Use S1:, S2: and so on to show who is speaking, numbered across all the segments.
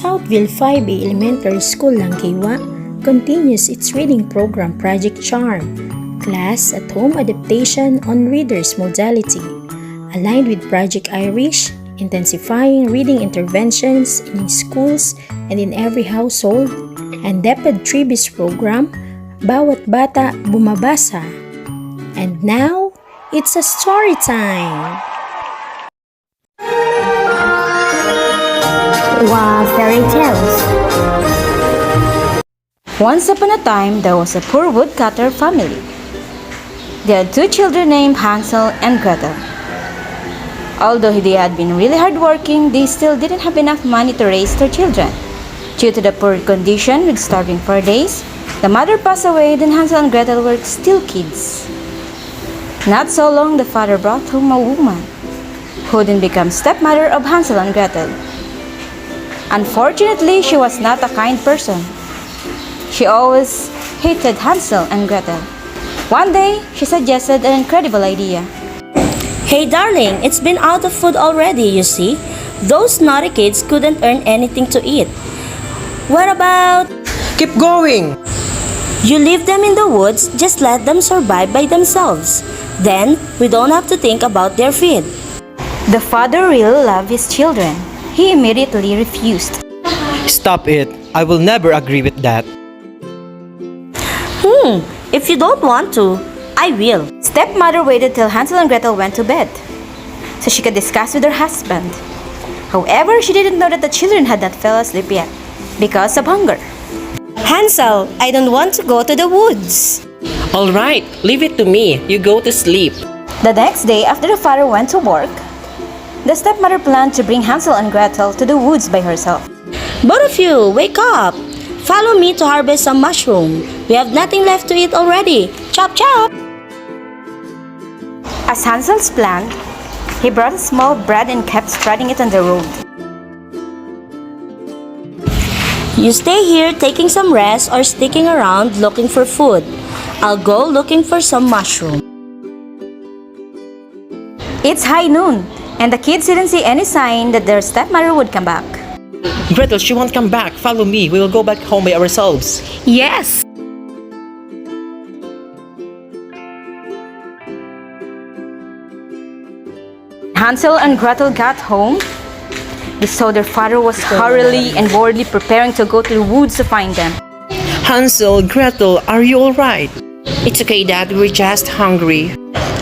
S1: Southville 5A Elementary School Langkiwa continues its reading program Project Charm, class at home adaptation on readers modality, aligned with Project Irish, intensifying reading interventions in schools and in every household, and DepEd Tribis program, Bawat Bata Bumabasa. And now, it's a story time!
S2: Wow, fairy tales.
S3: Once upon a time, there was a poor woodcutter family. They had two children named Hansel and Gretel. Although they had been really hardworking, they still didn't have enough money to raise their children. Due to the poor condition with starving for days, the mother passed away, then Hansel and Gretel were still kids. Not so long, the father brought home a woman who then became stepmother of Hansel and Gretel. Unfortunately, she was not a kind person. She always hated Hansel and Gretel. One day, she suggested an incredible idea.
S4: Hey darling, it's been out of food already, you see. Those naughty kids couldn't earn anything to eat. What about...
S5: Keep going!
S4: You leave them in the woods, just let them survive by themselves. Then, we don't have to think about their feed.
S3: The father really loved his children. He immediately refused.
S5: Stop it. I will never agree with that.
S4: If you don't want to, I will.
S3: Stepmother waited till Hansel and Gretel went to bed so she could discuss with her husband. However, she didn't know that the children had not fell asleep yet because of hunger.
S4: Hansel, I don't want to go to the woods.
S6: All right, leave it to me. You go to sleep.
S3: The next day, after the father went to work, the stepmother planned to bring Hansel and Gretel to the woods by herself.
S4: Both of you, wake up. Follow me to harvest some mushroom. We have nothing left to eat already. Chop chop!
S3: As Hansel's planned, he brought a small bread and kept spreading it on the road.
S4: You stay here taking some rest or sticking around looking for food. I'll go looking for some mushroom.
S3: It's high noon, and the kids didn't see any sign that their stepmother would come back.
S6: Gretel, she won't come back. Follow me. We will go back home by ourselves.
S4: Yes!
S3: Hansel and Gretel got home. They saw their father was hurriedly and boldly preparing to go to the woods to find them.
S6: Hansel, Gretel, are you all right? It's okay, Dad. We're just hungry.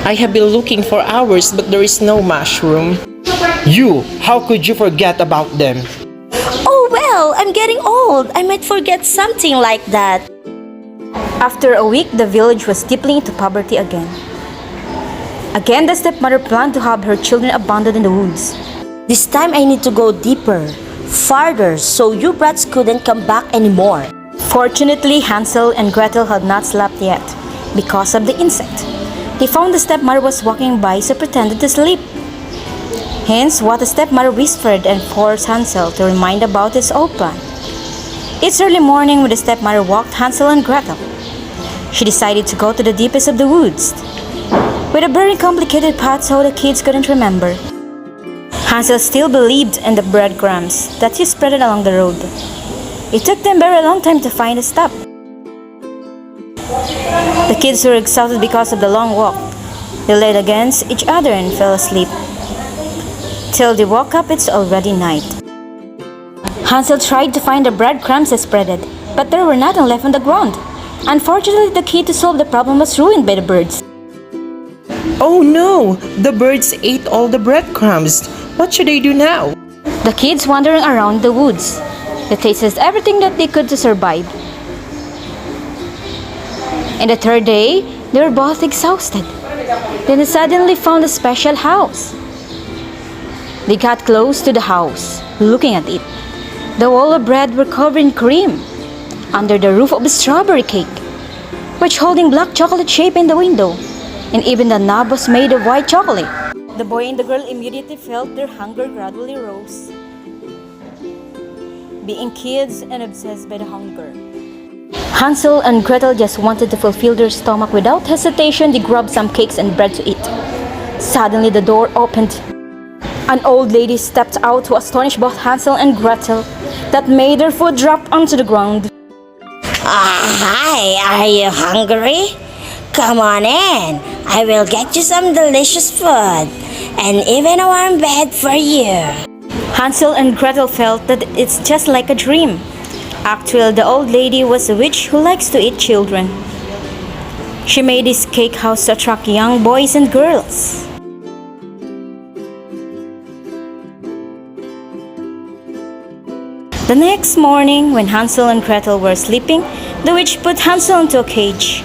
S6: I have been looking for hours, but there is no mushroom.
S5: You! How could you forget about them?
S4: Oh well, I'm getting old. I might forget something like that.
S3: After a week, the village was deeply into poverty again. Again, the stepmother planned to have her children abandoned in the woods.
S4: This time I need to go deeper, farther, so you brats couldn't come back anymore.
S3: Fortunately, Hansel and Gretel had not slept yet because of the insect. They found the stepmother was walking by, so pretended to sleep. Hence, what the stepmother whispered and forced Hansel to remind about his old plan. It's early morning when the stepmother walked Hansel and Gretel. She decided to go to the deepest of the woods, with a very complicated path so the kids couldn't remember. Hansel still believed in the breadcrumbs that he spread along the road. It took them a very long time to find a stop. The kids were exhausted because of the long walk. They laid against each other and fell asleep. Till they woke up, it's already night. Hansel tried to find the breadcrumbs they spreaded, but there were nothing left on the ground. Unfortunately, the key to solve the problem was ruined by the birds.
S6: Oh no! The birds ate all the breadcrumbs. What should I do now?
S3: The kids wandering around the woods. They tasted everything that they could to survive. And the third day, they were both exhausted. Then they suddenly found a special house. They got close to the house, looking at it. The wall of bread were covered in cream, under the roof of a strawberry cake, which holding black chocolate shape in the window, and even the knob was made of white chocolate. The boy and the girl immediately felt their hunger gradually rose, being kids and obsessed by the hunger. Hansel and Gretel just wanted to fulfill their stomach. Without hesitation, they grabbed some cakes and bread to eat. Suddenly, the door opened. An old lady stepped out to astonish both Hansel and Gretel that made their food drop onto the ground.
S4: Hi, are you hungry? Come on in. I will get you some delicious food and even a warm bed for you.
S3: Hansel and Gretel felt that it's just like a dream. Actually, the old lady was a witch who likes to eat children. She made this cake house to attract young boys and girls. The next morning, when Hansel and Gretel were sleeping, the witch put Hansel into a cage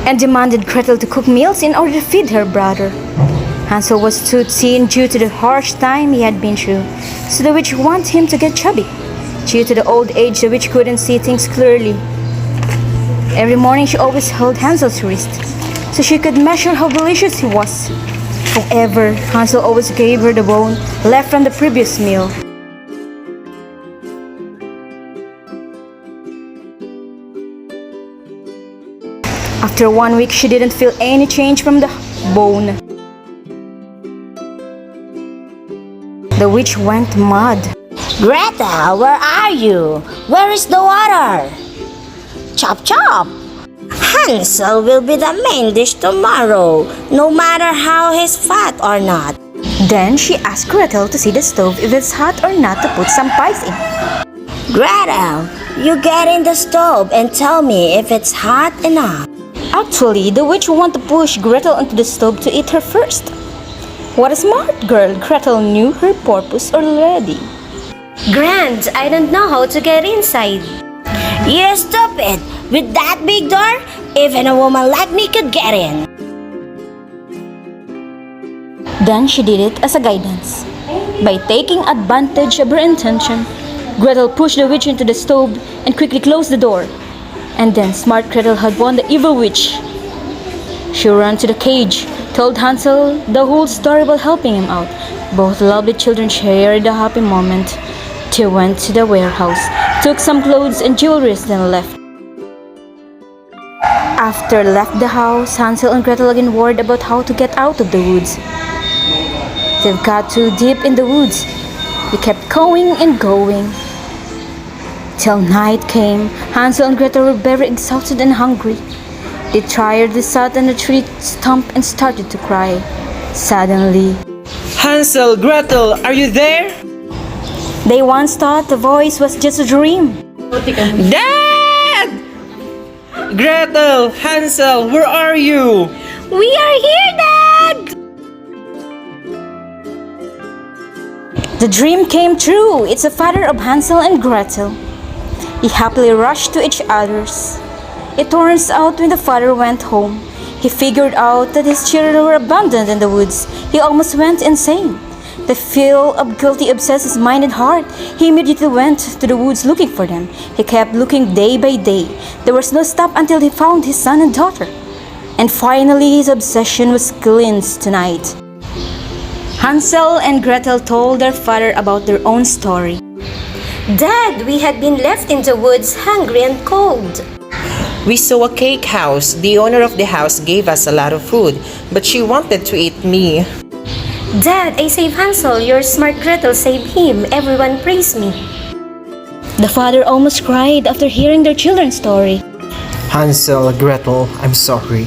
S3: and demanded Gretel to cook meals in order to feed her brother. Hansel was too thin due to the harsh time he had been through, so the witch wanted him to get chubby. Due to the old age, the witch couldn't see things clearly. Every morning, she always held Hansel's wrist so she could measure how delicious he was. However, Hansel always gave her the bone left from the previous meal. After 1 week, she didn't feel any change from the bone. The witch went mad.
S4: Gretel, where are you? Where is the water? Chop chop! Hansel will be the main dish tomorrow, no matter how he's fat or not.
S3: Then she asked Gretel to see the stove if it's hot or not to put some pies in.
S4: Gretel, you get in the stove and tell me if it's hot enough.
S3: Actually, the witch wanted to push Gretel into the stove to eat her first. What a smart girl! Gretel knew her purpose already.
S2: Grand, I don't know how to get inside.
S4: You stupid! With that big door, even a woman like me could get in.
S3: Then she did it as a guidance. By taking advantage of her intention, Gretel pushed the witch into the stove and quickly closed the door. And then smart Gretel had won the evil witch. She ran to the cage, told Hansel the whole story while helping him out. Both lovely children shared a happy moment. They went to the warehouse, took some clothes and jewelry, then left. After left the house, Hansel and Gretel again worried about how to get out of the woods. They've got too deep in the woods. They kept going and going. Till night came, Hansel and Gretel were very exhausted and hungry. They tiredly sat on a tree stump and started to cry. Suddenly,
S5: Hansel, Gretel, are you there?
S3: they once thought the voice was just a dream.
S5: Dad! Gretel, Hansel, where are you?
S2: We are here, Dad!
S3: The dream came true. It's the father of Hansel and Gretel. He happily rushed to each other's. It turns out when the father went home, he figured out that his children were abandoned in the woods. He almost went insane. The feel of guilty obsessed his mind and heart. He immediately went to the woods looking for them. He kept looking day by day. There was no stop until he found his son and daughter. And finally, his obsession was cleansed tonight. Hansel and Gretel told their father about their own story.
S2: Dad, we had been left in the woods hungry and cold.
S6: We saw a cake house. The owner of the house gave us a lot of food, but she wanted to eat me.
S2: Dad, I saved Hansel. Your smart Gretel saved him. Everyone praised me.
S3: The father almost cried after hearing their children's story.
S5: Hansel, Gretel, I'm sorry.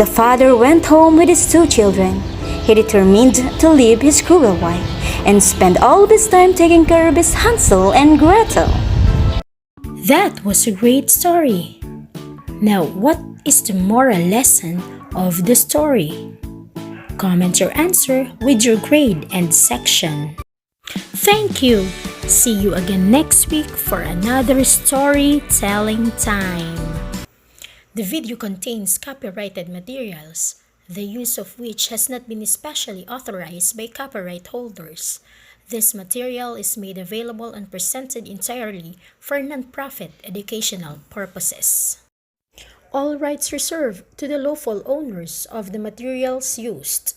S3: The father went home with his two children. He determined to leave his cruel wife and spend all of his time taking care of his Hansel and Gretel.
S1: That was a great story. Now, what is the moral lesson of the story? Comment your answer with your grade and section. Thank you. See you again next week for another storytelling time. The video contains copyrighted materials, the use of which has not been especially authorized by copyright holders. This material is made available and presented entirely for non-profit educational purposes. All rights reserved to the lawful owners of the materials used.